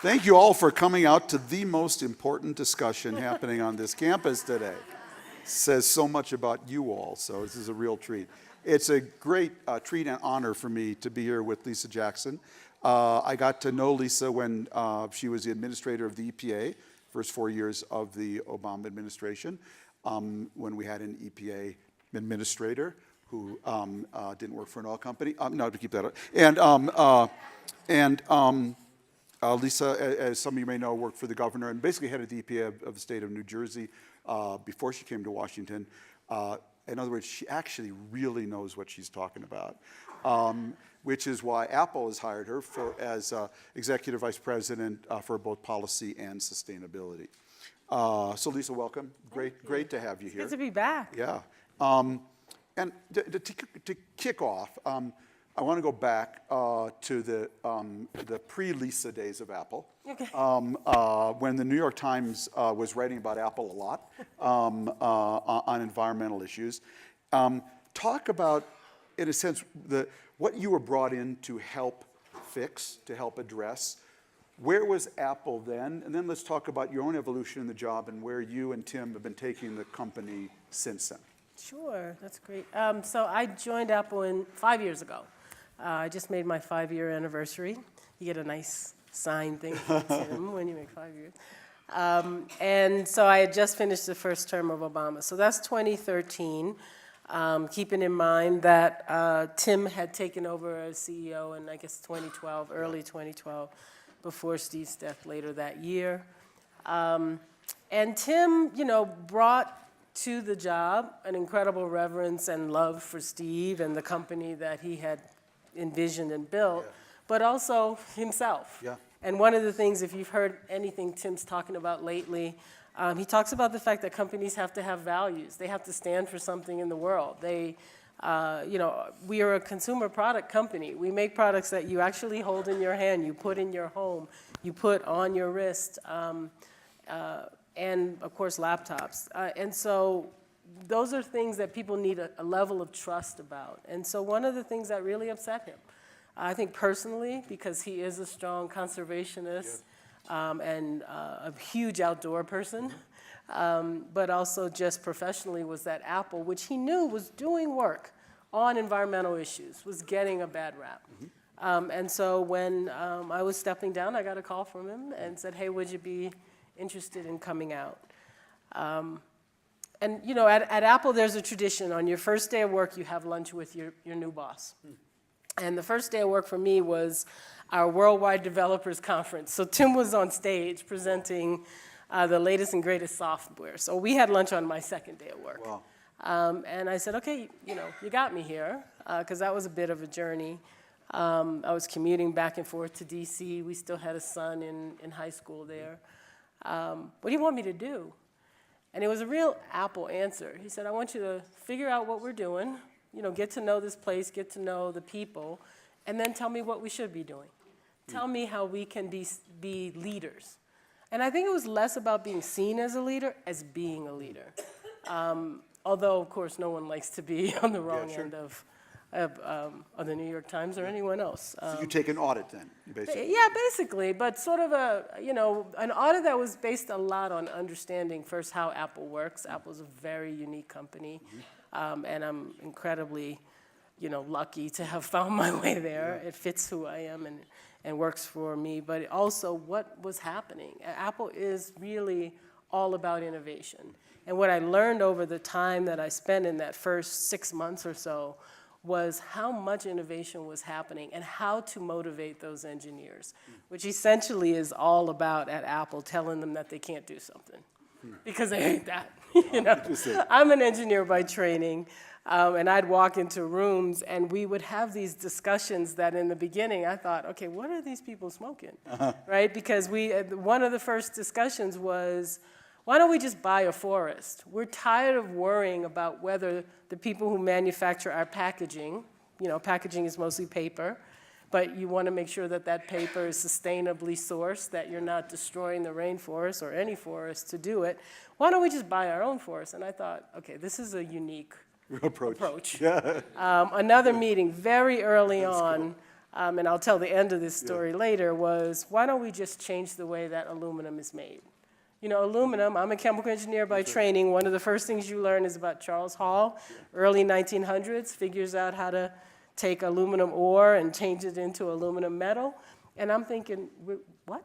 Thank you all for coming out to the most important discussion happening on this campus today. Says so much about you all, so this is a real treat. It's a great treat and honor for me to be here with Lisa Jackson. I got to know Lisa when she was the administrator of the EPA, first 4 years of the Obama administration, when we had an EPA administrator who didn't work for an oil company. No, to keep that up. Lisa, as some of you may know, worked for the governor and basically headed the EPA of the state of New Jersey before she came to Washington. In other words, she actually really knows what she's talking about, which is why Apple has hired her as Executive Vice President for both policy and sustainability. So Lisa, welcome. Great to have you here. Good to be back. Yeah. And to kick off, I want to go back to the pre-Lisa days of Apple, Okay. when the New York Times was writing about Apple a lot on environmental issues. Talk about, in a sense, what you were brought in to help fix, to help address. Where was Apple then? And then let's talk about your own evolution in the job and where you and Tim have been taking the company since then. Sure, that's great. So I joined Apple 5 years ago. I just made my 5-year anniversary. You get a nice signed thing from Tim when you make 5 years. And so I had just finished the first term of Obama. So that's 2013, keeping in mind that Tim had taken over as CEO in, I guess, 2012, early 2012, before Steve's death later that year. And Tim, brought to the job an incredible reverence and love for Steve and the company that he had envisioned and built, but also himself. Yeah. And one of the things, if you've heard anything Tim's talking about lately, he talks about the fact that companies have to have values. They have to stand for something in the world. We are a consumer product company. We make products that you actually hold in your hand, you put in your home, you put on your wrist, and of course laptops. And so those are things that people need a level of trust about. And so one of the things that really upset him, I think personally, because he is a strong conservationist and a huge outdoor person, but also just professionally, was that Apple, which he knew was doing work on environmental issues, was getting a bad rap. And so when I was stepping down, I got a call from him and said, hey, would you be interested in coming out? And at Apple, there's a tradition. On your first day of work, you have lunch with your new boss. And the first day of work for me was our Worldwide Developers Conference. So Tim was on stage presenting the latest and greatest software. So we had lunch on my second day of work. Wow. And I said, okay, you got me here, because that was a bit of a journey. I was commuting back and forth to DC. We still had a son in high school there. What do you want me to do? And it was a real Apple answer. He said, I want you to figure out what we're doing, get to know this place, get to know the people, and then tell me what we should be doing. Tell me how we can be leaders. And I think it was less about being seen as a leader as being a leader. Although, of course, no one likes to be on the wrong end of the New York Times or anyone else. So you take an audit then, basically? Yeah, basically, but sort of an audit that was based a lot on understanding first how Apple works. Apple's a very unique company, and I'm incredibly, lucky to have found my way there. It fits who I am and works for me, but also what was happening. Apple is really all about innovation. And what I learned over the time that I spent in that first 6 months or so was how much innovation was happening and how to motivate those engineers, which essentially is all about at Apple telling them that they can't do something because they hate that. I'm an engineer by training, and I'd walk into rooms and we would have these discussions that in the beginning I thought, okay, what are these people smoking, right? Because one of the first discussions was, why don't we just buy a forest? We're tired of worrying about whether the people who manufacture our packaging, packaging is mostly paper, but you want to make sure that that paper is sustainably sourced, that you're not destroying the rainforest or any forest to do it. Why don't we just buy our own forest? And I thought, okay, this is a unique approach. Yeah. Another meeting very early on, and I'll tell the end of this story later, was why don't we just change the way that aluminum is made? You know, aluminum, I'm a chemical engineer by training. One of the first things you learn is about Charles Hall, early 1900s, figures out how to take aluminum ore and change it into aluminum metal. And I'm thinking, what?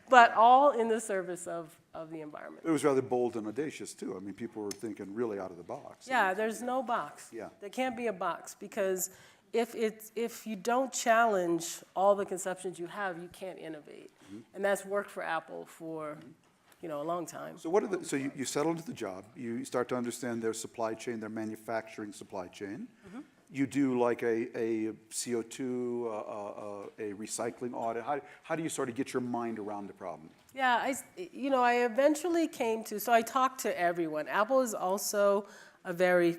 But all in the service of the environment. It was rather bold and audacious, too. I mean, people were thinking really out of the box. Yeah, there's no box. Yeah. There can't be a box, because if you don't challenge all the conceptions you have, you can't innovate. And that's worked for Apple for, you know, a long time. So so you settle into the job. You start to understand their supply chain, their manufacturing supply chain. You do like a CO2, a recycling audit. How do you sort of get your mind around the problem? Yeah, I eventually came to, so I talked to everyone. Apple is also a very,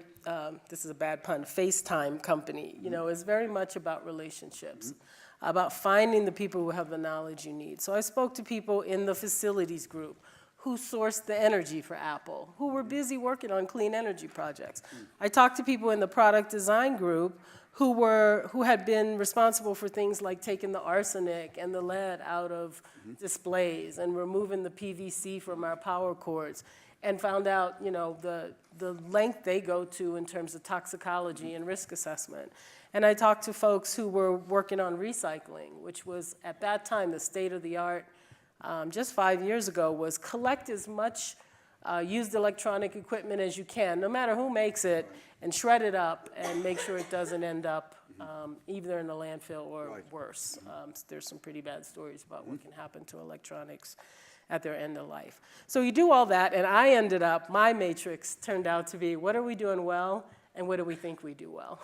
this is a bad pun, FaceTime company. You know, it's very much about relationships, about finding the people who have the knowledge you need. So I spoke to people in the facilities group who sourced the energy for Apple, who were busy working on clean energy projects. I talked to people in the product design group who had been responsible for things like taking the arsenic and the lead out of displays and removing the PVC from our power cords, and found out, you know, the length they go to in terms of toxicology and risk assessment. And I talked to folks who were working on recycling, which was at that time the state of the art. Just 5 years ago, was collect as much used electronic equipment as you can, no matter who makes it, and shred it up and make sure it doesn't end up either in the landfill or worse. There's some pretty bad stories about what can happen to electronics at their end of life. So you do all that, and I ended up, my matrix turned out to be, what are we doing well, and what do we think we do well?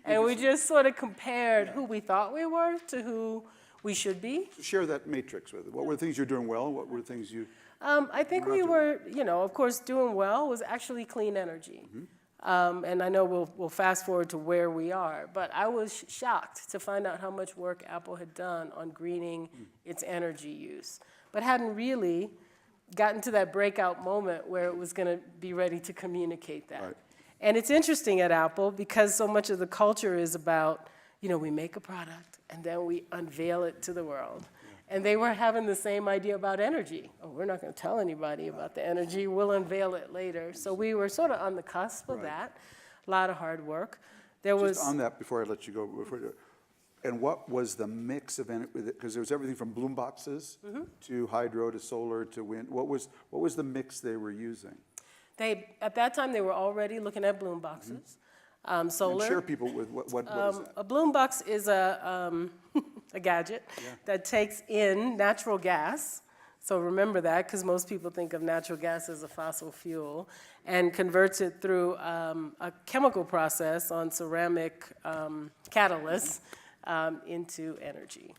And we just sort of compared who we thought we were to who we should be. Share that matrix with it. What were the things you're doing well, and what were the things you... I think we were, you know, of course, doing well was actually clean energy. And I know we'll fast forward to where we are, but I was shocked to find out how much work Apple had done on greening its energy use, but hadn't really gotten to that breakout moment where it was going to be ready to communicate that. Right. And it's interesting at Apple, because so much of the culture is about, you know, we make a product and then we unveil it to the world. And they were having the same idea about energy. Oh, we're not going to tell anybody about the energy. We'll unveil it later. So we were sort of on the cusp of that. A lot of hard work. There was Just on that, before I let you go, and what was the mix of energy? Because there was everything from bloom boxes to hydro to solar to wind. What was the mix they were using? At that time, they were already looking at bloom boxes. Solar. And share people with what is that? A bloom box is a gadget that takes in natural gas. So remember that, because most people think of natural gas as a fossil fuel, and converts it through a chemical process on ceramic catalysts into energy.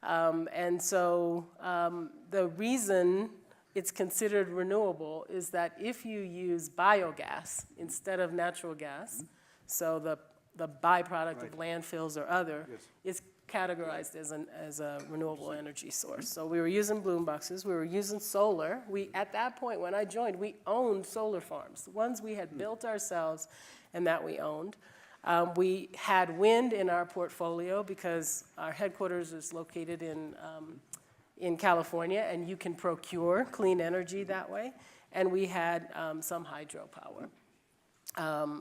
And so the reason it's considered renewable is that if you use biogas instead of natural gas, so the byproduct of landfills or other, it's categorized as a renewable energy source. So we were using bloom boxes, we were using solar. At that point when I joined, we owned solar farms, the ones we had built ourselves and that we owned. We had wind in our portfolio because our headquarters is located in California, and you can procure clean energy that way. And we had some hydropower.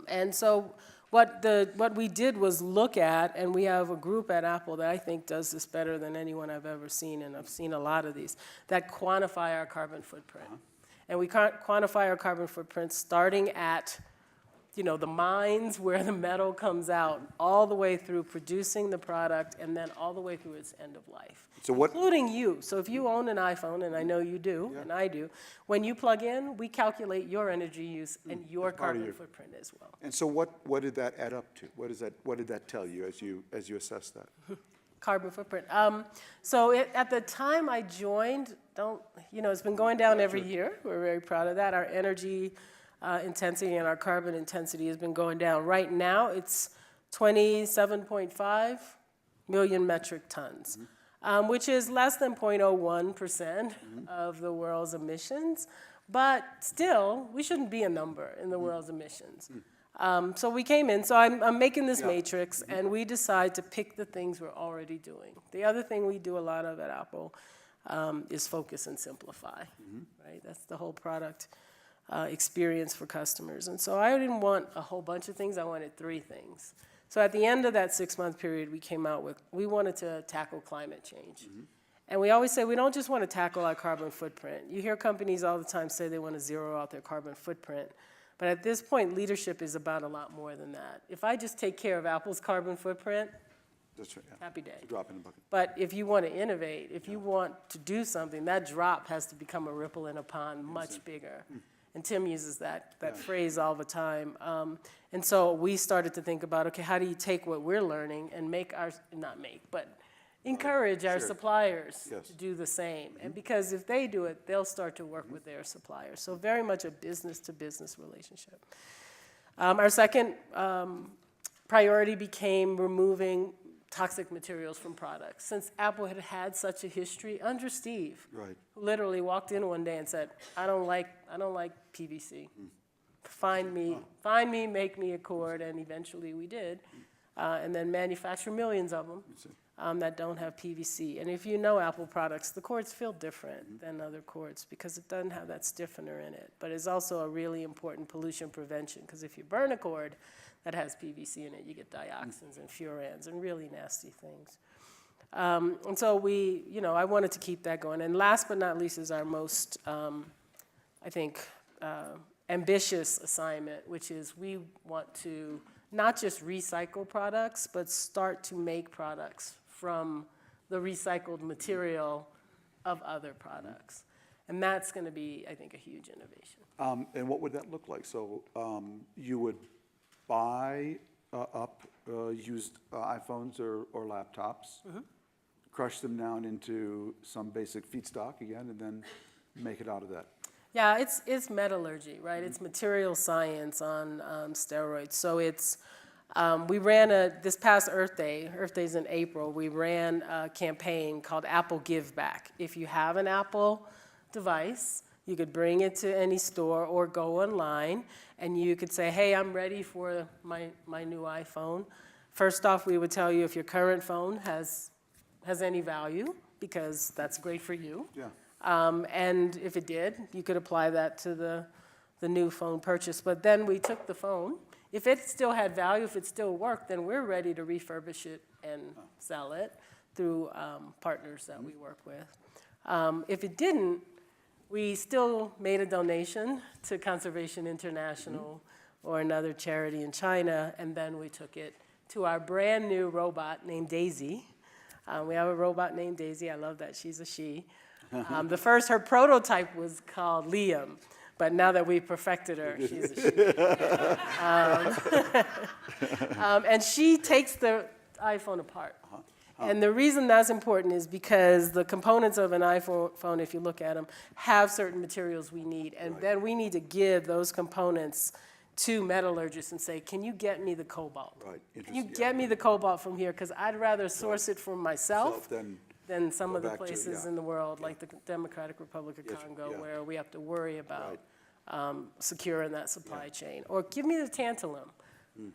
And so what we did was look at, and we have a group at Apple that I think does this better than anyone I've ever seen, and I've seen a lot of these, that quantify our carbon footprint. And we quantify our carbon footprint starting at, you know, the mines where the metal comes out, all the way through producing the product, and then all the way through its end of life, including you. So if you own an iPhone, and I know you do, and I do, when you plug in, we calculate your energy use and your carbon footprint as well. And so what did that add up to? What did that tell you as you assessed that? Carbon footprint. So at the time I joined, it's been going down every year. We're very proud of that. Our energy intensity and our carbon intensity has been going down. Right now, it's 27.5 million metric tons, which is less than 0.01% of the world's emissions. But still, we shouldn't be a number in the world's emissions. So we came in, so I'm making this matrix, and we decide to pick the things we're already doing. The other thing we do a lot of at Apple is focus and simplify, right? That's the whole product experience for customers. And so I didn't want a whole bunch of things, I wanted 3 things. So at the end of that 6-month period, we came out with, we wanted to tackle climate change. And we always say we don't just want to tackle our carbon footprint. You hear companies all the time say they want to zero out their carbon footprint. But at this point, leadership is about a lot more than that. If I just take care of Apple's carbon footprint, That's right, yeah. happy day. Drop in the bucket. But if you want to innovate, if you want to do something, that drop has to become a ripple in a pond much bigger. And Tim uses that phrase all the time. And so we started to think about, okay, how do you take what we're learning and encourage our suppliers to do the same. And because if they do it, they'll start to work with their suppliers. So very much a business-to-business relationship. Our second priority became removing toxic materials from products. Since Apple had had such a history under Steve, who literally walked in one day and said, I don't like PVC. Find me, make me a cord, and eventually we did. And then manufacture millions of them. That don't have PVC. And if you know Apple products, the cords feel different than other cords because it doesn't have that stiffener in it. But it's also a really important pollution prevention because if you burn a cord that has PVC in it, you get dioxins and furans and really nasty things. And so I wanted to keep that going. And last but not least is our most, ambitious assignment, which is we want to not just recycle products, but start to make products from the recycled material of other products. And that's going to be, I think, a huge innovation. And what would that look like? So you would buy up used iPhones or laptops, crush them down into some basic feedstock again, and then make it out of that. Yeah, it's metallurgy, right? It's material science on steroids. So it's, we ran this past Earth Day's in April, we ran a campaign called Apple Give Back. If you have an Apple device, you could bring it to any store or go online and you could say, hey, I'm ready for my new iPhone. First off, we would tell you if your current phone has any value, because that's great for you. Yeah. And if it did, you could apply that to the new phone purchase. But then we took the phone. If it still had value, if it still worked, then we're ready to refurbish it and sell it through partners that we work with. If it didn't, we still made a donation to Conservation International or another charity in China, and then we took it to our brand new robot named Daisy. We have a robot named Daisy. I love that she's a she. Her prototype was called Liam, but now that we perfected her, she's a she. And she takes the iPhone apart. And the reason that's important is because the components of an iPhone, if you look at them, have certain materials we need. And then we need to give those components to metallurgists and say, can you get me the cobalt? Can you get me the cobalt from here? Because I'd rather source it from myself than some of the places in the world, like the Democratic Republic of Congo, where we have to worry about securing that supply chain. Or give me the tantalum.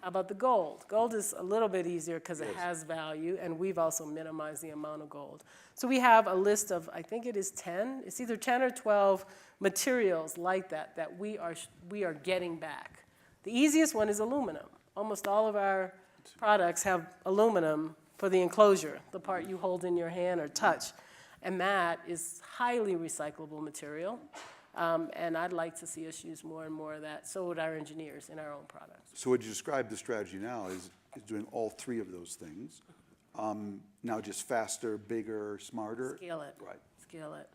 How about the gold? Gold is a little bit easier because it has value, and we've also minimized the amount of gold. So we have a list of, I think it is 10, it's either 10 or 12 materials like that we are getting back. The easiest one is aluminum. Almost all of our products have aluminum for the enclosure, the part you hold in your hand or touch. And that is highly recyclable material. And I'd like to see us use more and more of that. So would our engineers in our own products. So would you describe the strategy now is doing all 3 of those things? Now just faster, bigger, smarter? Scale it. Right. Scale it.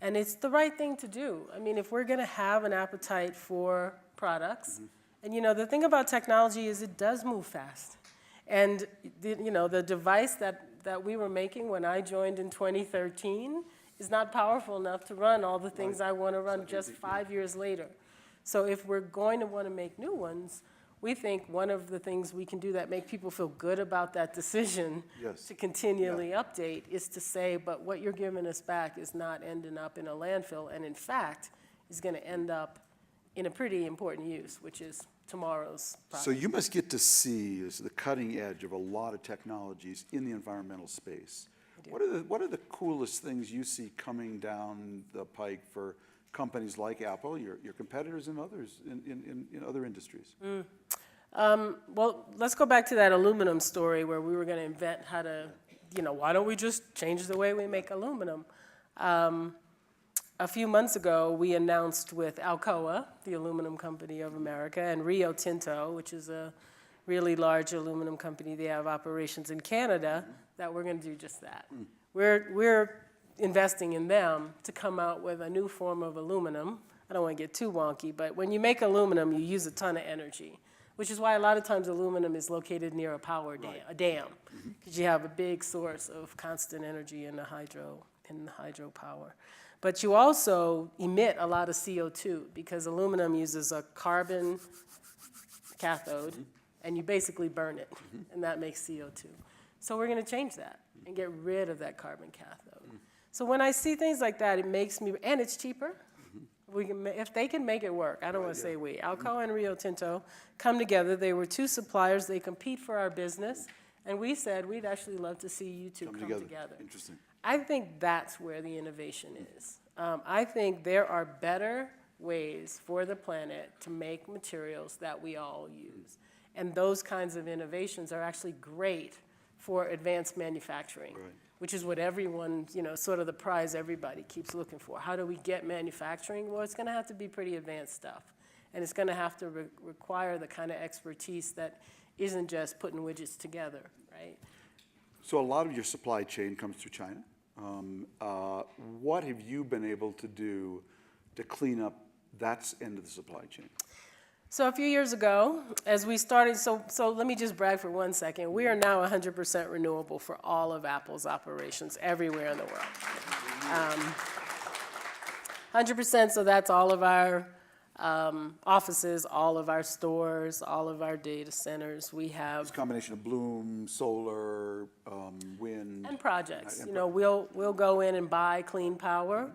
And it's the right thing to do. I mean, if we're going to have an appetite for products, and the thing about technology is it does move fast. And the device that we were making when I joined in 2013 is not powerful enough to run all the things I want to run just 5 years later. So if we're going to want to make new ones, we think one of the things we can do that make people feel good about that decision to continually update is to say, but what you're giving us back is not ending up in a landfill, and in fact is going to end up in a pretty important use, which is tomorrow's product. So you must get to see is the cutting edge of a lot of technologies in the environmental space. What are the coolest things you see coming down the pike for companies like Apple, your competitors and others in other industries? Well, let's go back to that aluminum story where we were going to invent how to, why don't we just change the way we make aluminum? A few months ago, we announced with Alcoa, the aluminum company of America, and Rio Tinto, which is a really large aluminum company, they have operations in Canada, that we're going to do just that. We're investing in them to come out with a new form of aluminum. I don't want to get too wonky, but when you make aluminum, you use a ton of energy, which is why a lot of times aluminum is located near a power dam, a dam, because you have a big source of constant energy in the hydropower. But you also emit a lot of CO2 because aluminum uses a carbon cathode, and you basically burn it, and that makes CO2. So we're going to change that and get rid of that carbon cathode. So when I see things like that, it makes me, and it's cheaper. If they can make it work, I don't want to say we. Alcoa and Rio Tinto come together. They were two suppliers. They compete for our business. And we said, we'd actually love to see you two come together. Interesting. I think that's where the innovation is. I think there are better ways for the planet to make materials that we all use. And those kinds of innovations are actually great for advanced manufacturing, which is what everyone, sort of the prize everybody keeps looking for. How do we get manufacturing? Well, it's going to have to be pretty advanced stuff. And it's going to have to require the kind of expertise that isn't just putting widgets together, right? So a lot of your supply chain comes through China. What have you been able to do to clean up that end of the supply chain? So a few years ago, as we started, so let me just brag for 1 second. We are now 100% renewable for all of Apple's operations everywhere in the world. 100%, so that's all of our offices, all of our stores, all of our data centers. We have It's a combination of Bloom, solar, wind. and projects. We'll go in and buy clean power.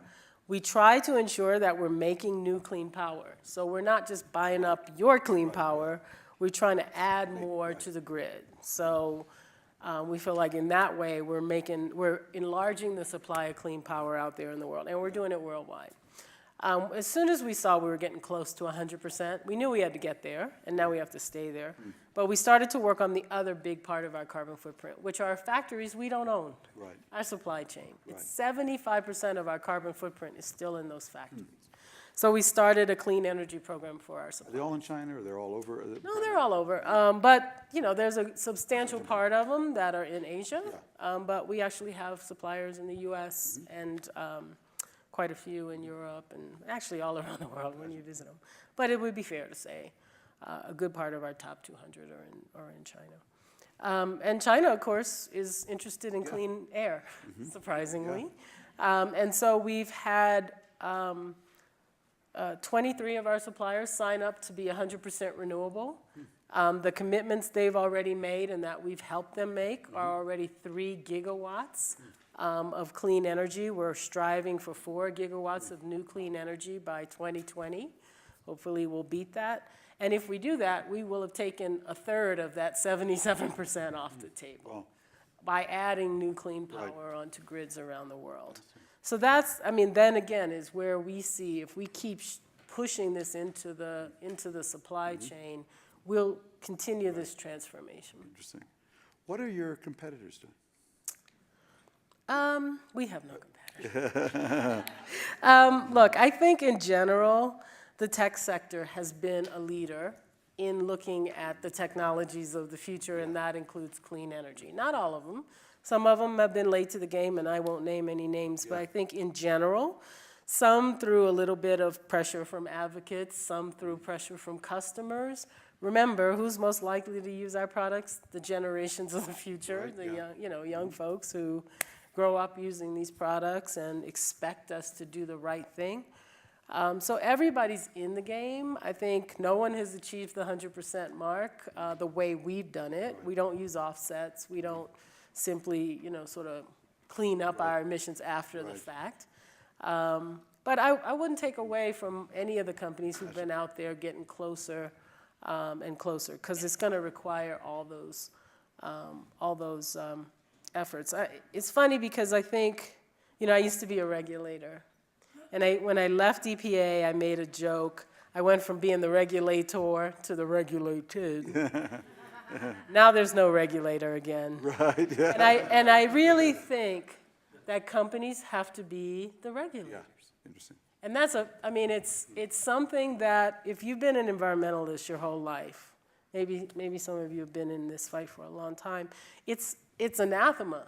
We try to ensure that we're making new clean power. So we're not just buying up your clean power, we're trying to add more to the grid. So we feel like in that way we're enlarging the supply of clean power out there in the world, and we're doing it worldwide. As soon as we saw we were getting close to 100%, we knew we had to get there, and now we have to stay there. But we started to work on the other big part of our carbon footprint, which are factories we don't own, our supply chain. It's 75% of our carbon footprint is still in those factories. So we started a clean energy program for our supply. Are they all in China, or they're all over? No, they're all over. But, there's a substantial part of them that are in Asia. But we actually have suppliers in the U.S. and quite a few in Europe, and actually all around the world when you visit them. But it would be fair to say a good part of our top 200 are in China. And China, of course, is interested in clean air, surprisingly. And so we've had 23 of our suppliers sign up to be 100% renewable. The commitments they've already made and that we've helped them make are already 3 gigawatts of clean energy. We're striving for 4 gigawatts of new clean energy by 2020. Hopefully we'll beat that. And if we do that, we will have taken a third of that 77% off the table by adding new clean power onto grids around the world. So that's, then again, is where we see if we keep pushing this into the supply chain, we'll continue this transformation. Interesting. What are your competitors doing? We have no competitors. Look, I think in general, the tech sector has been a leader in looking at the technologies of the future, and that includes clean energy. Not all of them. Some of them have been late to the game, and I won't name any names, but I think in general, some through a little bit of pressure from advocates, some through pressure from customers. Remember, who's most likely to use our products? The generations of the future, young folks who grow up using these products and expect us to do the right thing. So everybody's in the game. I think no one has achieved the 100% mark the way we've done it. We don't use offsets. We don't simply, sort of clean up our emissions after the fact. But I wouldn't take away from any of the companies who've been out there getting closer and closer, because it's going to require all those efforts. It's funny because I think, I used to be a regulator. And when I left EPA, I made a joke. I went from being the regulator to the regulated. Now there's no regulator again. Right, yeah. And I really think that companies have to be the regulators. Yeah, interesting. And that's it's something that if you've been an environmentalist your whole life, maybe some of you have been in this fight for a long time, it's anathema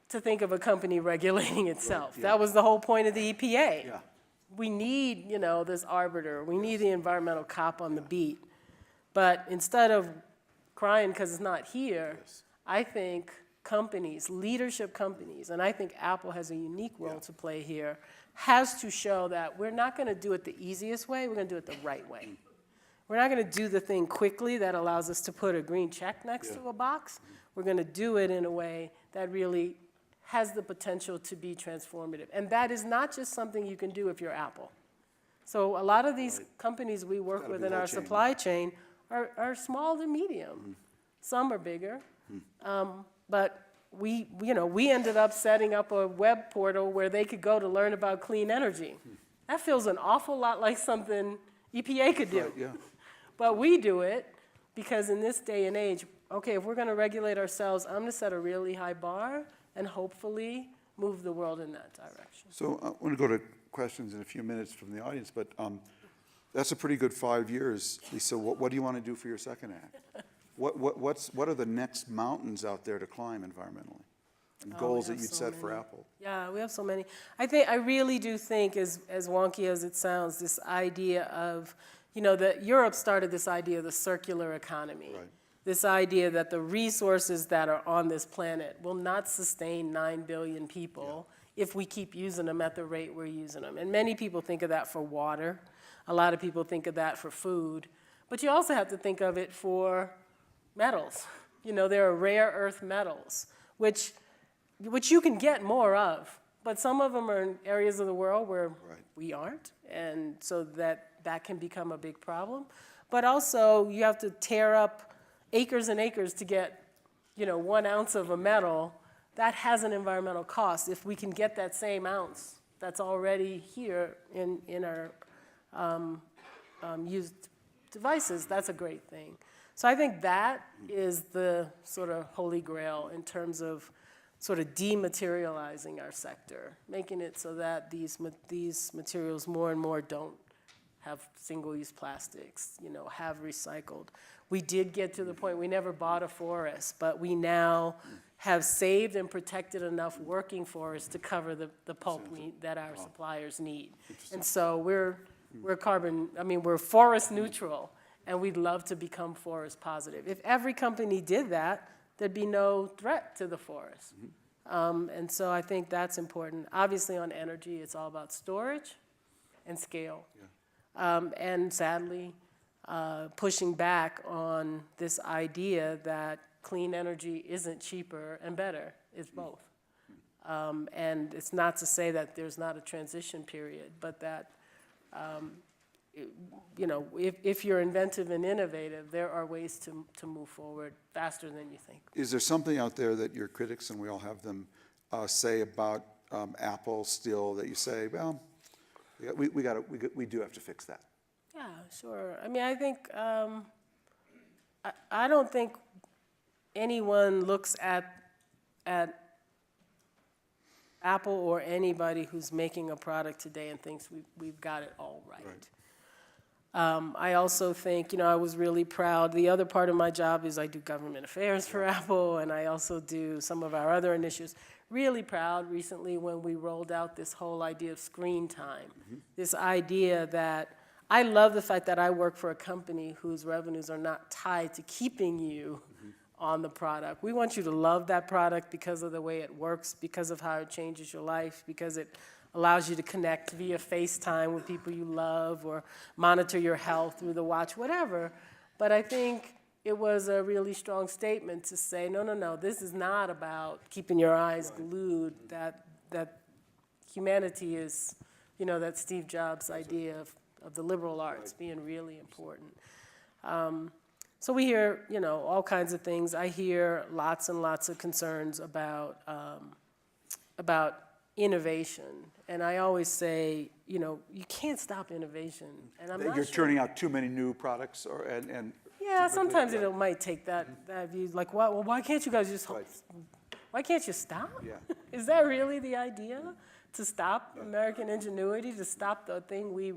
to think of a company regulating itself. Right, yeah. That was the whole point of the EPA. Yeah. We need, this arbiter. We need the environmental cop on the beat. But instead of crying because it's not here, Yes. I think companies, leadership companies, and I think Apple has a unique role to play here, has to show that we're not going to do it the easiest way, we're going to do it the right way. We're not going to do the thing quickly that allows us to put a green check next to a box. We're going to do it in a way that really has the potential to be transformative. And that is not just something you can do if you're Apple. So a lot of these companies we work with in our supply chain are small to medium. Some are bigger. But we ended up setting up a web portal where they could go to learn about clean energy. That feels an awful lot like something EPA could do. Right, yeah. But we do it because in this day and age, okay, if we're going to regulate ourselves, I'm going to set a really high bar and hopefully move the world in that direction. So I want to go to questions in a few minutes from the audience, but that's a pretty good 5 years, Lisa. What do you want to do for your second act? What are the next mountains out there to climb environmentally? And goals that you'd set for Apple? Yeah, we have so many. I really do think, as wonky as it sounds, this idea of, that Europe started this idea of the circular economy. Right. This idea that the resources that are on this planet will not sustain 9 billion people if we keep using them at the rate we're using them. And many people think of that for water. A lot of people think of that for food. But you also have to think of it for metals. There are rare earth metals, which you can get more of. But some of them are in areas of the world where we aren't. And so that can become a big problem. But also, you have to tear up acres and acres to get, 1 ounce of a metal. That has an environmental cost. If we can get that same ounce that's already here in our used devices, that's a great thing. So I think that is the sort of holy grail in terms of sort of dematerializing our sector, making it so that these materials more and more don't have single-use plastics, have recycled. We did get to the point, we never bought a forest, but we now have saved and protected enough working forests to cover the pulp that our suppliers need. And so we're forest neutral, and we'd love to become forest positive. If every company did that, there'd be no threat to the forest. And so I think that's important. Obviously on energy, it's all about storage and scale. And sadly, pushing back on this idea that clean energy isn't cheaper and better. It's both. And it's not to say that there's not a transition period, but that if you're inventive and innovative, there are ways to move forward faster than you think. Is there something out there that your critics, and we all have them, say about Apple still that you say, well, we do have to fix that? Yeah, sure. I think I don't think anyone looks at Apple or anybody who's making a product today and thinks we've got it all right. I also think, I was really proud. The other part of my job is I do government affairs for Apple, and I also do some of our other initiatives. Really proud recently when we rolled out this whole idea of screen time. This idea that I love the fact that I work for a company whose revenues are not tied to keeping you on the product. We want you to love that product because of the way it works, because of how it changes your life, because it allows you to connect via FaceTime with people you love or monitor your health through the watch, whatever. But I think it was a really strong statement to say, no, this is not about keeping your eyes glued, that humanity is that Steve Jobs idea of the liberal arts being really important. So we hear, all kinds of things. I hear lots and lots of concerns about innovation. And I always say, you can't stop innovation. And I'm That not you're sure. turning out too many new products, and Yeah, sometimes yeah. it might take that view. Like, why can't you guys just, Right. why can't you stop? Yeah. Is that really the idea? To stop American ingenuity, to stop the thing we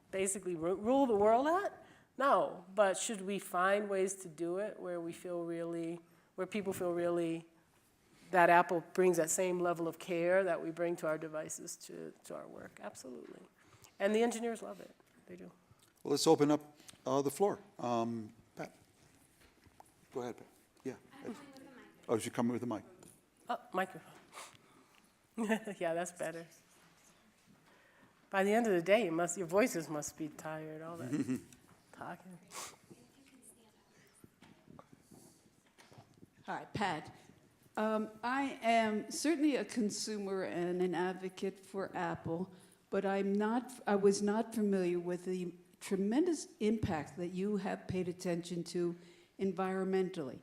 basically rule the world at? No, but should we find ways to do it where people feel really that Apple brings that same level of care that we bring to our devices to our work? Absolutely. And the engineers love it. They do. Well, let's open up the floor. Pat. Go ahead, Pat. Yeah. Oh, she's coming with the mic. Oh, microphone. Yeah, that's better. By the end of the day, your voices must be tired, all that talking. Hi, Pat. I am certainly a consumer and an advocate for Apple, but I was not familiar with the tremendous impact that you have paid attention to environmentally.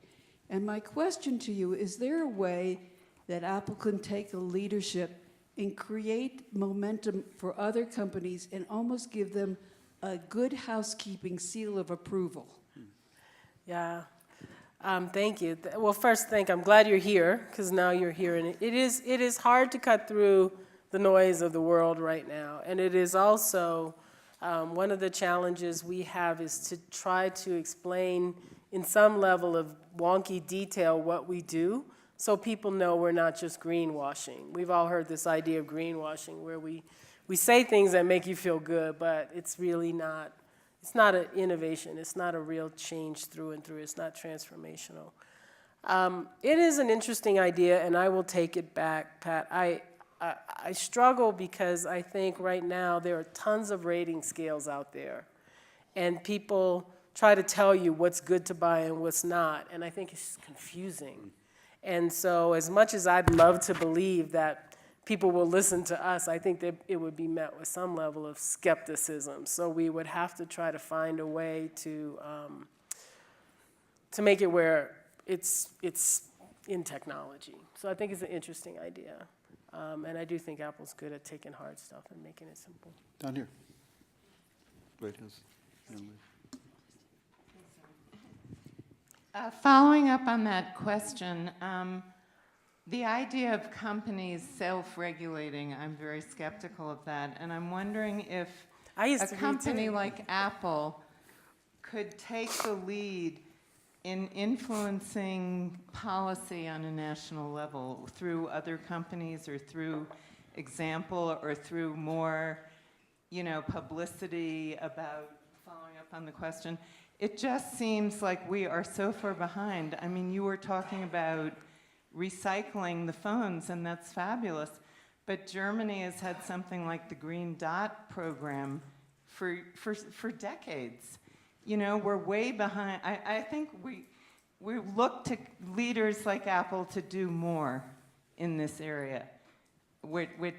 And my question to you, is there a way that Apple can take a leadership and create momentum for other companies and almost give them a good housekeeping seal of approval? Yeah. Thank you. Well, first, I'm glad you're here, because now you're here. And it is hard to cut through the noise of the world right now. And it is also one of the challenges we have is to try to explain in some level of wonky detail what we do, so people know we're not just greenwashing. We've all heard this idea of greenwashing, where we say things that make you feel good, but it's really not. It's not an innovation. It's not a real change through and through. It's not transformational. It is an interesting idea, and I will take it back, Pat. I struggle because I think right now there are tons of rating scales out there, and people try to tell you what's good to buy and what's not, and I think it's just confusing. And so as much as I'd love to believe that people will listen to us, I think that it would be met with some level of skepticism. So we would have to try to find a way to make it where it's in technology. So I think it's an interesting idea. And I do think Apple's good at taking hard stuff and making it simple. Down here. Wait, yes. Young lady. Following up on that question, the idea of companies self-regulating, I'm very skeptical of that, and I'm wondering if a company like Apple could take the lead in influencing policy on a national level through other companies or through example or through more, publicity about following up on the question. It just seems like we are so far behind. I mean, you were talking about recycling the phones, and that's fabulous. But Germany has had something like the Green Dot program for decades. We're way behind. I think we look to leaders like Apple to do more in this area,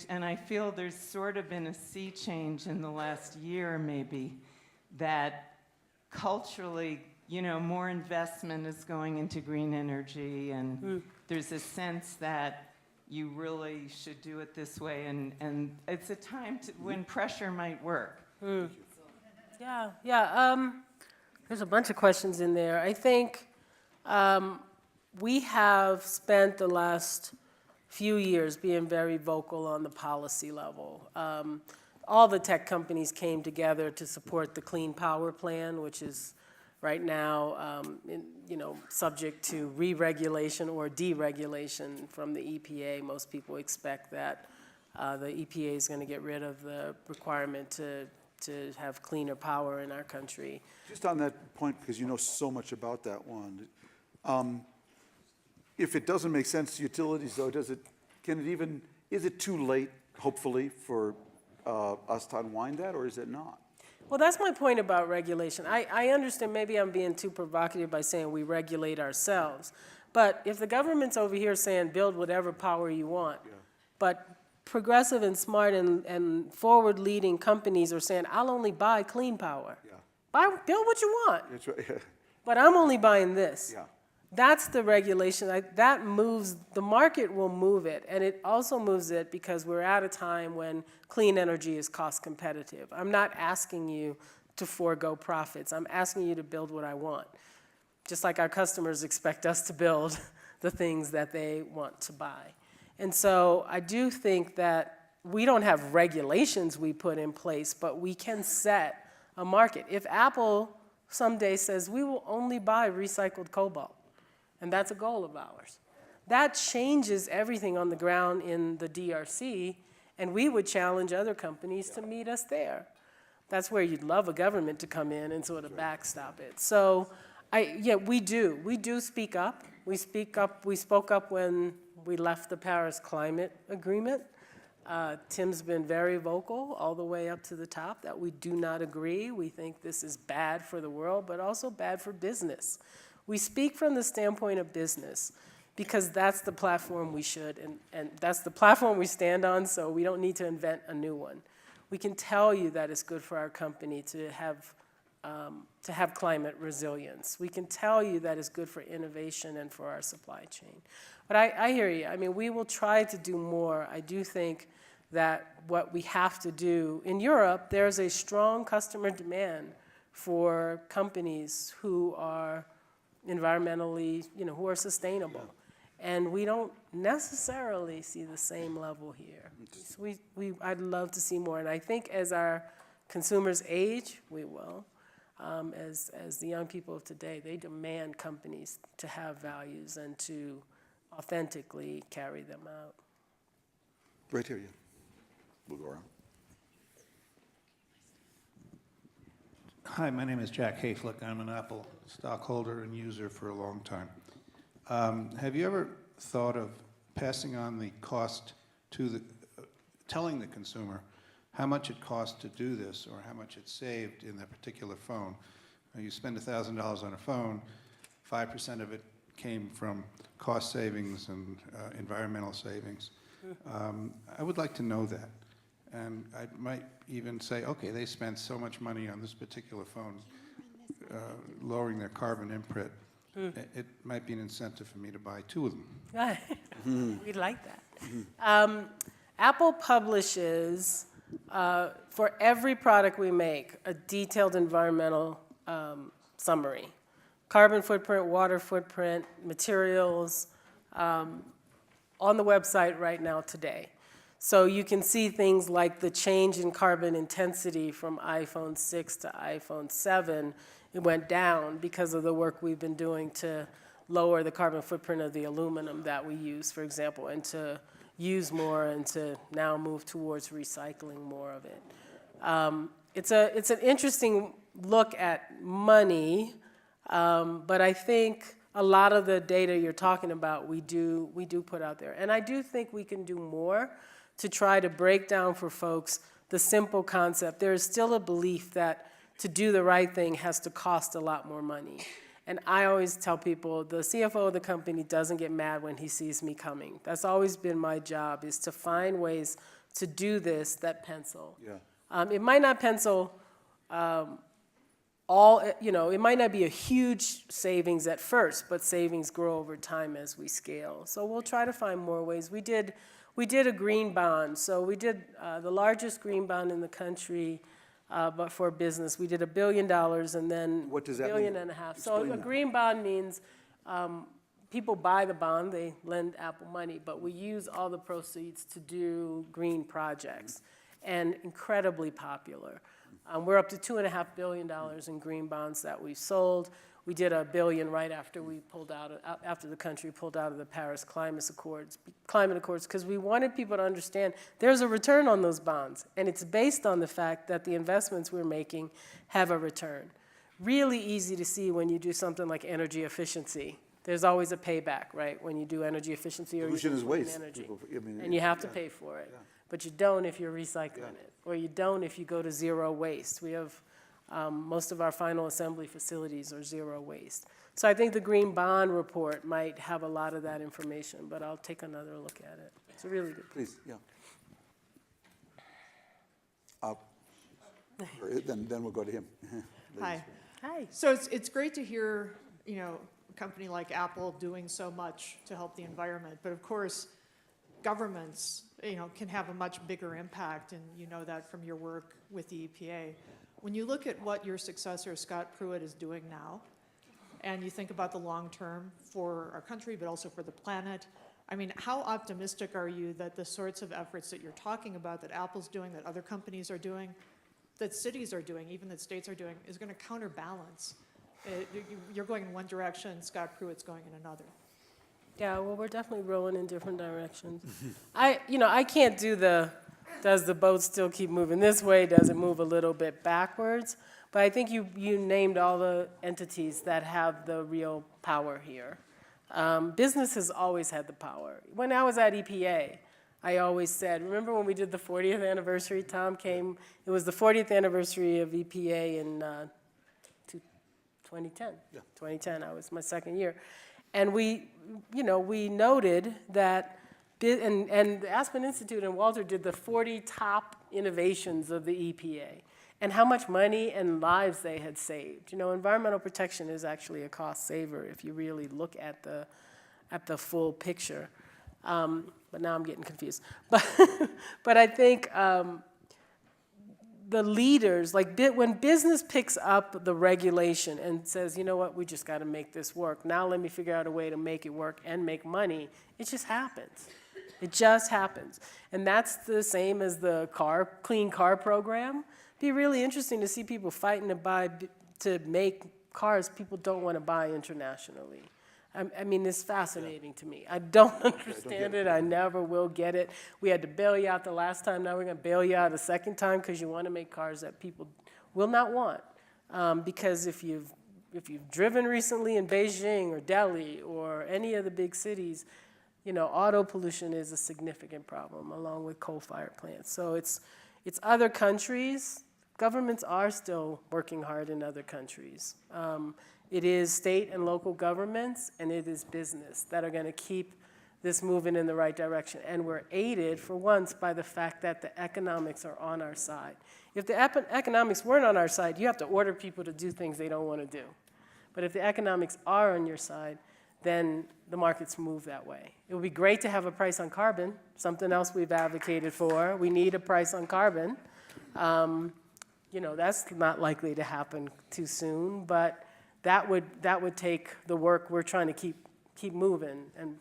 and I feel there's sort of been a sea change in the last year, maybe, that culturally, more investment is going into green energy, and there's a sense that you really should do it this way, and it's a time when pressure might work. Yeah. There's a bunch of questions in there. I think we have spent the last few years being very vocal on the policy level. All the tech companies came together to support the Clean Power Plan, which is right now subject to re-regulation or deregulation from the EPA. Most people expect that the EPA is going to get rid of the requirement to have cleaner power in our country. Just on that point, because you know so much about that one, if it doesn't make sense to utilities, though, is it too late, hopefully, for us to unwind that, or is it not? Well, that's my point about regulation. I understand maybe I'm being too provocative by saying we regulate ourselves. But if the government's over here saying build whatever power you want, but progressive and smart and forward-leading companies are saying, I'll only buy clean power. Yeah. Build what you want, That's right. but I'm only buying this. Yeah. That's the regulation. That moves, the market will move it, and it also moves it because we're at a time when clean energy is cost competitive. I'm not asking you to forego profits. I'm asking you to build what I want, just like our customers expect us to build the things that they want to buy. And so I do think that we don't have regulations we put in place, but we can set a market. If Apple someday says we will only buy recycled cobalt, and that's a goal of ours, that changes everything on the ground in the DRC, and we would challenge other companies to meet us there. That's where you'd love a government to come in and sort of backstop it. So, we do speak up. We spoke up when we left the Paris Climate Agreement. Tim's been very vocal all the way up to the top that we do not agree. We think this is bad for the world, but also bad for business. We speak from the standpoint of business because that's the platform we should, and that's the platform we stand on, so we don't need to invent a new one. We can tell you that it's good for our company to have climate resilience. We can tell you that it's good for innovation and for our supply chain. But I hear you. I mean, we will try to do more. I do think that what we have to do, in Europe, there's a strong customer demand for companies who are environmentally, who are sustainable. And we don't necessarily see the same level here. So I'd love to see more. And I think as our consumers age, we will. As the young people of today, they demand companies to have values and to authentically carry them out. Right here, yeah. We'll go around. Hi, my name is Jack Hayflick. I'm an Apple stockholder and user for a long time. Have you ever thought of passing on the cost to telling the consumer how much it costs to do this or how much it's saved in that particular phone? You spend $1,000 on a phone, 5% of it came from cost savings and environmental savings. I would like to know that. And I might even say, okay, they spent so much money on this particular phone, lowering their carbon imprint. It might be an incentive for me to buy 2 of them. We'd like that. Apple publishes, for every product we make, a detailed environmental summary. Carbon footprint, water footprint, materials, on the website right now today. So you can see things like the change in carbon intensity from iPhone 6 to iPhone 7. It went down because of the work we've been doing to lower the carbon footprint of the aluminum that we use, for example, and to use more and to now move towards recycling more of it. It's an interesting look at money, but I think a lot of the data you're talking about we do put out there. And I do think we can do more to try to break down for folks the simple concept. There is still a belief that to do the right thing has to cost a lot more money. And I always tell people, the CFO of the company doesn't get mad when he sees me coming. That's always been my job, is to find ways to do this that pencil. Yeah. It might not pencil it might not be a huge savings at first, but savings grow over time as we scale. So we'll try to find more ways. We did a green bond. So we did the largest green bond in the country, but for business. We did $1 billion and then What does that $1.5 billion. Explain So a that. green bond means people buy the bond, they lend Apple money, but we use all the proceeds to do green projects, and incredibly popular. We're up to $2.5 billion in green bonds that we've sold. We did $1 billion right after we pulled out, after the country pulled out of the Paris Climate Accords, because we wanted people to understand there's a return on those bonds, and it's based on the fact that the investments we're making have a return. Really easy to see when you do something like energy efficiency. There's always a payback, right? When you do energy efficiency or Pollution you is do clean waste. energy, People, and you have to pay for it. But you don't if you're recycling it, or you don't if you go to zero waste. We have most of our final assembly facilities are zero waste. So I think the Green Bond report might have a lot of that information, but I'll take another look at it. It's a really good. Please, yeah. Then we'll go to him. Hi. Hi. So it's great to hear, a company like Apple doing so much to help the environment. But of course, governments, can have a much bigger impact, and you know that from your work with the EPA. When you look at what your successor, Scott Pruitt, is doing now, and you think about the long term for our country, but also for the planet, I mean, how optimistic are you that the sorts of efforts that you're talking about, that Apple's doing, that other companies are doing, that cities are doing, even that states are doing, is going to counterbalance? You're going in one direction, Scott Pruitt's going in another. Yeah, well, we're definitely rolling in different directions. I can't do does the boat still keep moving this way? Does it move a little bit backwards? But I think you named all the entities that have the real power here. Business has always had the power. When I was at EPA, I always said, remember when we did the 40th anniversary, Tom came, it was the 40th anniversary of EPA in 2010. Yeah. 2010, I was my second year. And we noted that, and the Aspen Institute and Walter did the 40 top innovations of the EPA, and how much money and lives they had saved. Environmental protection is actually a cost saver if you really look at the full picture. But now I'm getting confused. But I think the leaders, when business picks up the regulation and says, you know what, we just got to make this work. Now let me figure out a way to make it work and make money. It just happens. It just happens. And that's the same as the clean car program. It'd be really interesting to see people fighting to make cars people don't want to buy internationally. I mean, it's fascinating to me. I don't understand it. I never will get it. We had to bail you out the last time. Now we're going to bail you out a second time because you want to make cars that people will not want. Because if you've driven recently in Beijing or Delhi or any of the big cities, auto pollution is a significant problem along with coal-fired plants. So it's other countries. Governments are still working hard in other countries. It is state and local governments, and it is business that are going to keep this moving in the right direction. And we're aided, for once, by the fact that the economics are on our side. If the economics weren't on our side, you have to order people to do things they don't want to do. But if the economics are on your side, then the markets move that way. It would be great to have a price on carbon, something else we've advocated for. We need a price on carbon. That's not likely to happen too soon, but that would take the work we're trying to keep moving and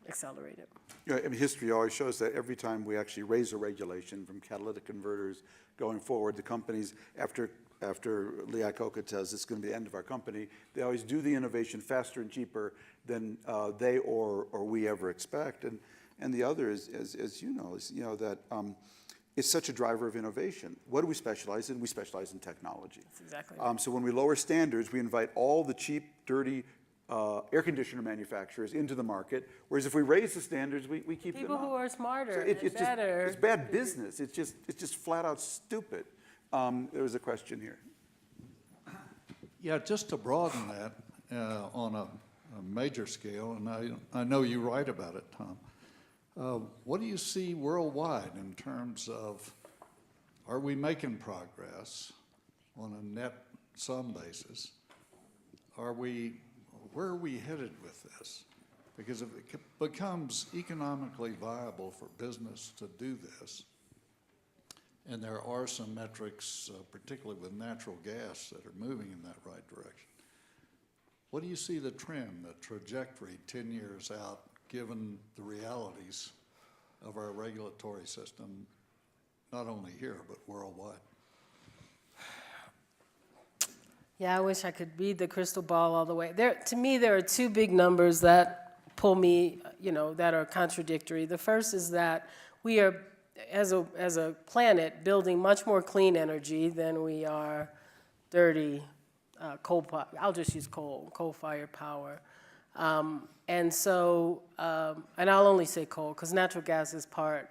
accelerate it. History always shows that every time we actually raise a regulation from catalytic converters going forward, the companies, after Lee Iacocca tells it's going to be the end of our company, they always do the innovation faster and cheaper than they or we ever expect. And the other is, as you know, that it's such a driver of innovation. What do we specialize in? We specialize in technology. That's exactly right. So when we lower standards, we invite all the cheap, dirty air conditioner manufacturers into the market, whereas if we raise the standards, we keep people them who are smarter so and better. It's bad business. It's just flat out stupid. There was a question here. Yeah, just to broaden that on a major scale, and I know you write about it, Tom. What do you see worldwide in terms of, are we making progress on a net sum basis? Where are we headed with this? Because if it becomes economically viable for business to do this, and there are some metrics, particularly with natural gas, that are moving in that right direction, what do you see the trend, the trajectory 10 years out, given the realities of our regulatory system, not only here, but worldwide? Yeah, I wish I could read the crystal ball all the way. To me, there are two big numbers that pull me, that are contradictory. The first is that we are, as a planet, building much more clean energy than we are dirty coal. I'll just use coal-fired power. And I'll only say coal because natural gas is part.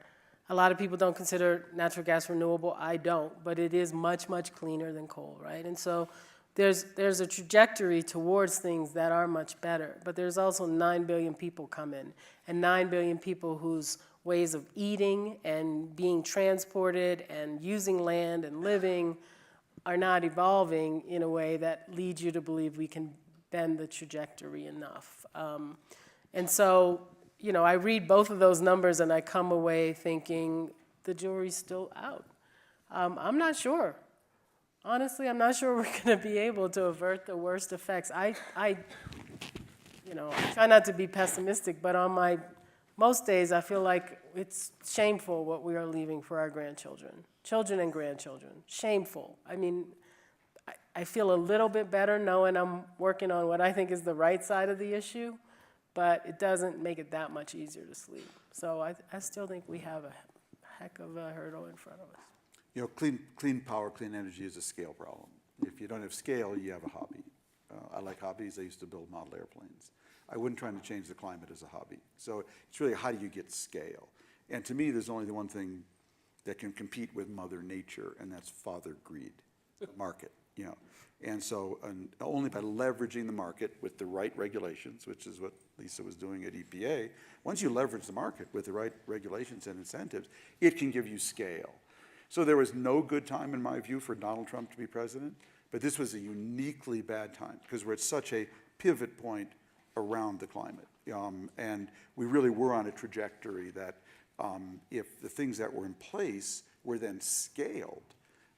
A lot of people don't consider natural gas renewable. I don't, but it is much, much cleaner than coal, right? And so there's a trajectory towards things that are much better. But there's also 9 billion people coming, and 9 billion people whose ways of eating and being transported and using land and living are not evolving in a way that leads you to believe we can bend the trajectory enough. And so, you know, I read both of those numbers and I come away thinking the jury's still out. I'm not sure. Honestly, I'm not sure we're going to be able to avert the worst effects. I try not to be pessimistic, but on most days I feel like it's shameful what we are leaving for our grandchildren, children and grandchildren. Shameful. I mean, I feel a little bit better knowing I'm working on what I think is the right side of the issue, but it doesn't make it that much easier to sleep. So I still think we have a heck of a hurdle in front of us. You know, clean power, clean energy is a scale problem. If you don't have scale, you have a hobby. I like hobbies. I used to build model airplanes. I wouldn't try to change the climate as a hobby. So it's really how do you get scale? And to me, there's only the one thing that can compete with Mother Nature, and that's father greed, market. You know, and so only by leveraging the market with the right regulations, which is what Lisa was doing at EPA. Once you leverage the market with the right regulations and incentives, it can give you scale. So there was no good time, in my view, for Donald Trump to be president, but this was a uniquely bad time because we're at such a pivot point around the climate. And we really were on a trajectory that if the things that were in place were then scaled,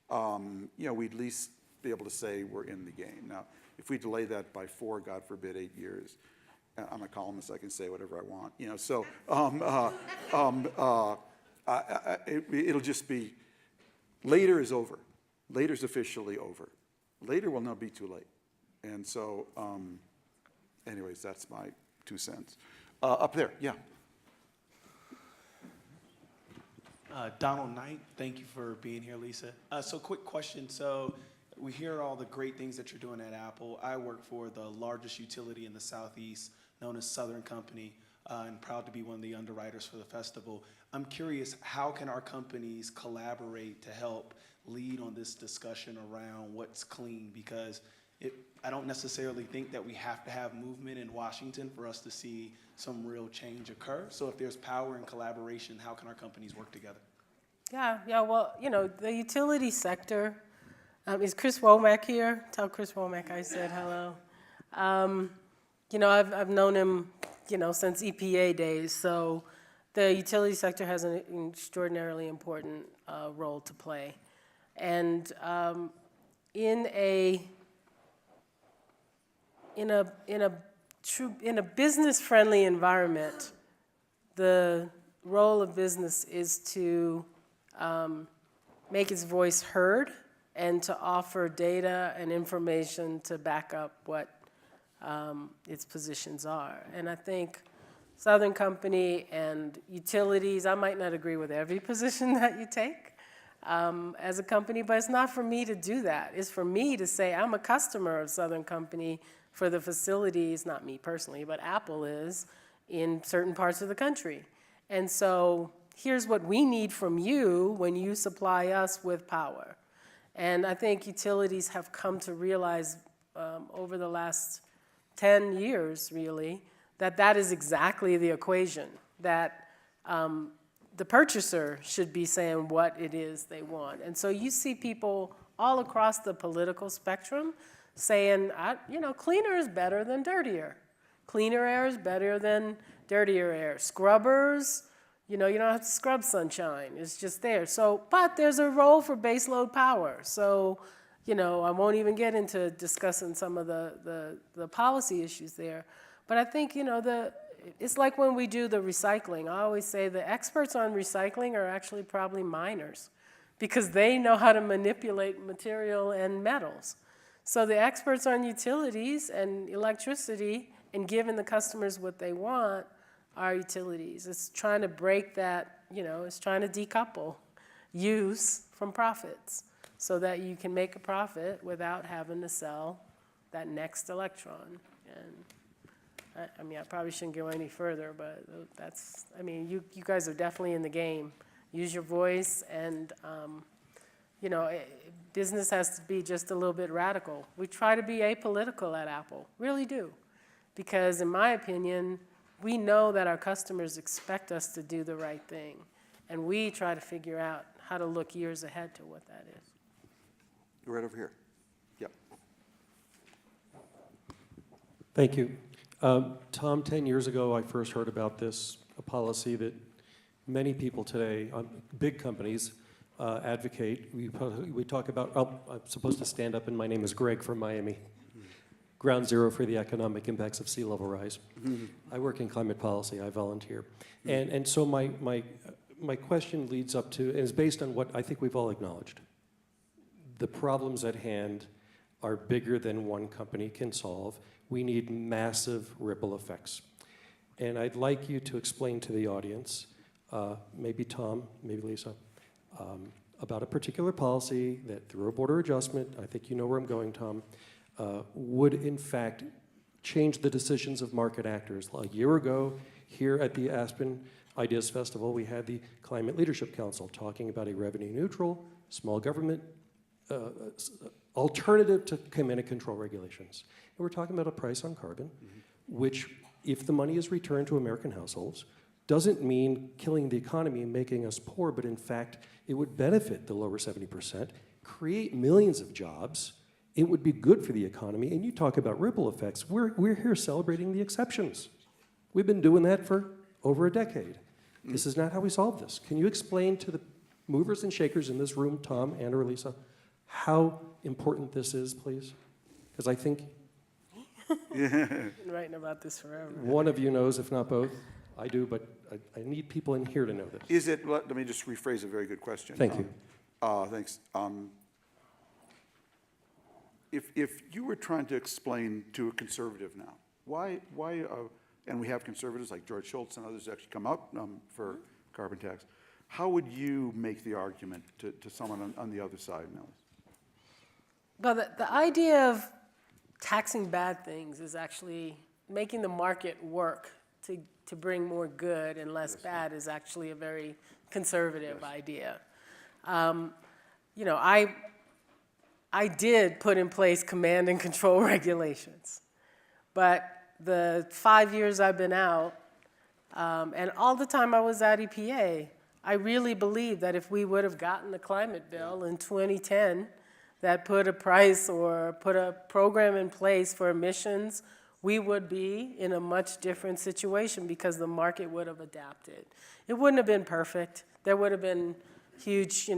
we'd at least be able to say we're in the game. Now, if we delay that by 4, God forbid, 8 years, I'm a columnist, I can say whatever I want, so it'll just be, later is over. Later's officially over. Later will not be too late. And so, anyways, that's my 2 cents. Up there, yeah. Donald Knight, thank you for being here, Lisa. So quick question. So we hear all the great things that you're doing at Apple. I work for the largest utility in the Southeast, known as Southern Company, and proud to be one of the underwriters for the festival. I'm curious, how can our companies collaborate to help lead on this discussion around what's clean? Because I don't necessarily think that we have to have movement in Washington for us to see some real change occur. So if there's power and collaboration, how can our companies work together? Yeah, well, the utility sector, is Chris Womack here? Tell Chris Womack I said hello. I've known him, since EPA days, so the utility sector has an extraordinarily important role to play. And in a business-friendly environment, the role of business is to make its voice heard and to offer data and information to back up what its positions are. And I think Southern Company and utilities, I might not agree with every position that you take as a company, but it's not for me to do that. It's for me to say I'm a customer of Southern Company for the facilities, not me personally, but Apple is, in certain parts of the country. And so here's what we need from you when you supply us with power. And I think utilities have come to realize over the last 10 years, really, that is exactly the equation, that the purchaser should be saying what it is they want. And so you see people all across the political spectrum saying, cleaner is better than dirtier. Cleaner air is better than dirtier air. Scrubbers, you don't have to scrub sunshine. It's just there. So, but there's a role for baseload power. So, I won't even get into discussing some of the policy issues there. But I think, it's like when we do the recycling. I always say the experts on recycling are actually probably miners because they know how to manipulate material and metals. So the experts on utilities and electricity and giving the customers what they want are utilities. It's trying to break that, it's trying to decouple use from profits so that you can make a profit without having to sell that next electron. And I probably shouldn't go any further, but you guys are definitely in the game. Use your voice, and business has to be just a little bit radical. We try to be apolitical at Apple, really do, because in my opinion, we know that our customers expect us to do the right thing, and we try to figure out how to look years ahead to what that is. Right over here. Yep. Thank you. Tom, 10 years ago, I first heard about this, a policy that many people today, big companies, advocate. We talk about, I'm supposed to stand up, and my name is Greg from Miami. Ground zero for the economic impacts of sea level rise. I work in climate policy, I volunteer. And so my question leads up to, and is based on what I think we've all acknowledged. The problems at hand are bigger than one company can solve. We need massive ripple effects. And I'd like you to explain to the audience, maybe Tom, maybe Lisa, about a particular policy that through a border adjustment, I think you know where I'm going, Tom, would in fact change the decisions of market actors. A year ago, here at the Aspen Ideas Festival, we had the Climate Leadership Council talking about a revenue neutral, small government alternative to command and control regulations. And we're talking about a price on carbon, which, if the money is returned to American households, doesn't mean killing the economy and making us poor, but in fact, it would benefit the lower 70%, create millions of jobs. It would be good for the economy. And you talk about ripple effects. We're here celebrating the exceptions. We've been doing that for over a decade. This is not how we solve this. Can you explain to the movers and shakers in this room, Tom and or Lisa, how important this is, please? Because I think Been writing about this forever. one of you knows, if not both. I do, but I need people in here to know this. Is it, let me just rephrase a very good question. Thank you. Thanks. If you were trying to explain to a conservative now, why, and we have conservatives like George Shultz and others actually come out for carbon tax, how would you make the argument to someone on the other side now? Well, the idea of taxing bad things is actually making the market work to bring more good and less bad is actually a very conservative idea. You know, I did put in place command and control regulations, but the 5 years I've been out, and all the time I was at EPA, I really believe that if we would have gotten the climate bill in 2010 that put a price or put a program in place for emissions, we would be in a much different situation because the market would have adapted. It wouldn't have been perfect. There would have been huge,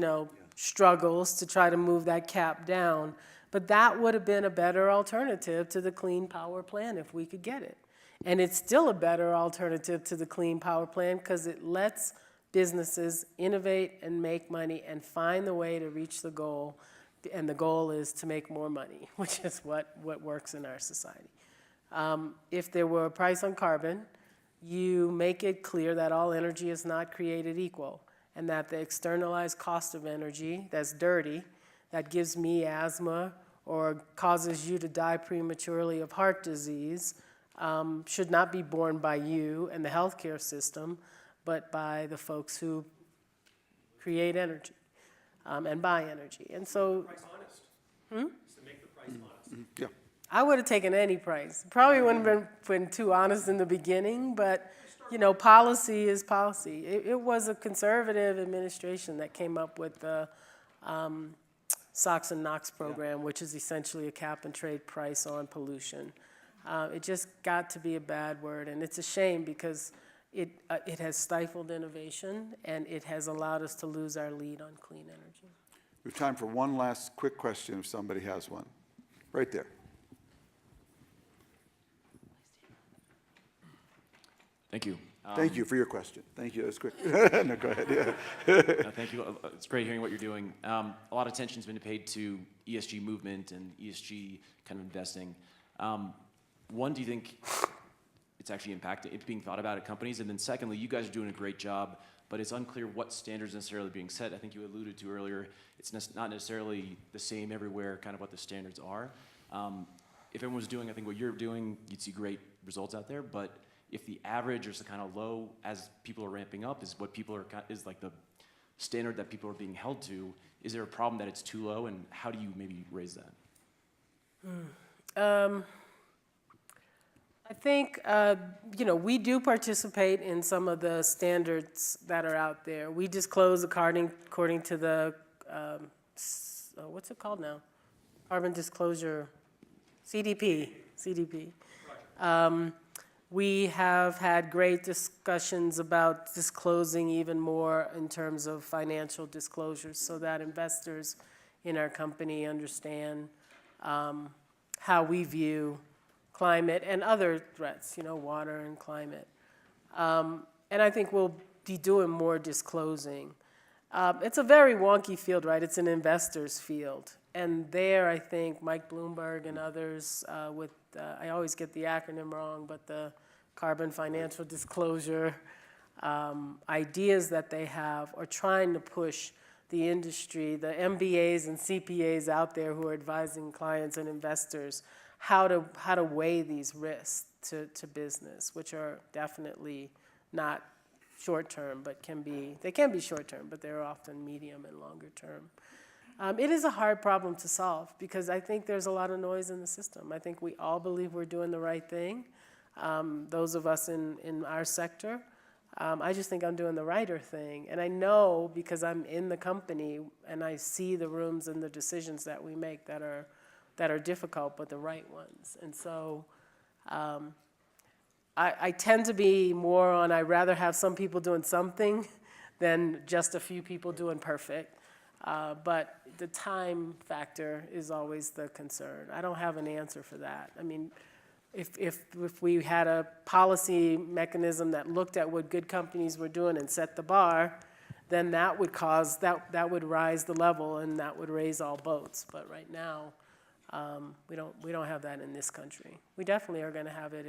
struggles to try to move that cap down, but that would have been a better alternative to the Clean Power Plan if we could get it. And it's still a better alternative to the Clean Power Plan because it lets businesses innovate and make money and find the way to reach the goal. And the goal is to make more money, which is what works in our society. If there were a price on carbon, you make it clear that all energy is not created equal and that the externalized cost of energy that's dirty, that gives me asthma or causes you to die prematurely of heart disease, should not be borne by you and the healthcare system, but by the folks who create energy and buy energy. And so, Price honest. Is to make the price honest. Yeah. I would have taken any price. Probably wouldn't have been too honest in the beginning, but policy is policy. It was a conservative administration that came up with the SOX and NOx program, which is essentially a cap and trade price on pollution. It just got to be a bad word, and it's a shame because it has stifled innovation and it has allowed us to lose our lead on clean energy. We have time for one last quick question if somebody has one. Right there. Thank you. Thank you for your question. Thank you. That was quick. No, go ahead. Yeah. No, thank you. It's great hearing what you're doing. A lot of attention's been paid to ESG movement and ESG kind of investing. One, do you think it's actually it's being thought about at companies? And then secondly, you guys are doing a great job, but it's unclear what standards necessarily being set. I think you alluded to earlier, it's not necessarily the same everywhere, kind of what the standards are. If everyone was doing, I think, what you're doing, you'd see great results out there, but if the average or kind of low as people are ramping up is what people are is like the standard that people are being held to, is there a problem that it's too low, and how do you maybe raise that? I think, we do participate in some of the standards that are out there. We disclose according to the, what's it called now? Carbon Disclosure, CDP. We have had great discussions about disclosing even more in terms of financial disclosures so that investors in our company understand how we view climate and other threats, water and climate. And I think we'll be doing more disclosing. It's a very wonky field, right? It's an investor's field. And there, I think Mike Bloomberg and others I always get the acronym wrong, but the carbon financial disclosure ideas that they have are trying to push the industry, the MBAs and CPAs out there who are advising clients and investors how to weigh these risks to business, which are definitely not short-term, but they can be short-term, but they're often medium and longer-term. It is a hard problem to solve because I think there's a lot of noise in the system. I think we all believe we're doing the right thing, those of us in our sector. I just think I'm doing the righter thing. And I know because I'm in the company and I see the rooms and the decisions that we make that are difficult, but the right ones. And so I tend to be more on I'd rather have some people doing something than just a few people doing perfect. But the time factor is always the concern. I don't have an answer for that. I mean, if we had a policy mechanism that looked at what good companies were doing and set the bar, then that would cause, that would rise the level and that would raise all boats. But right now, we don't have that in this country. We definitely are going to have it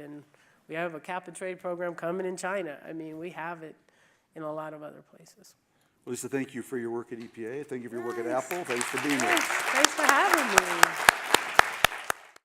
we have a cap and trade program coming in China. I mean, we have it in a lot of other places. Lisa, thank you for your work at EPA. Thank you for your work at Apple. Thanks for being here. Thanks for having me.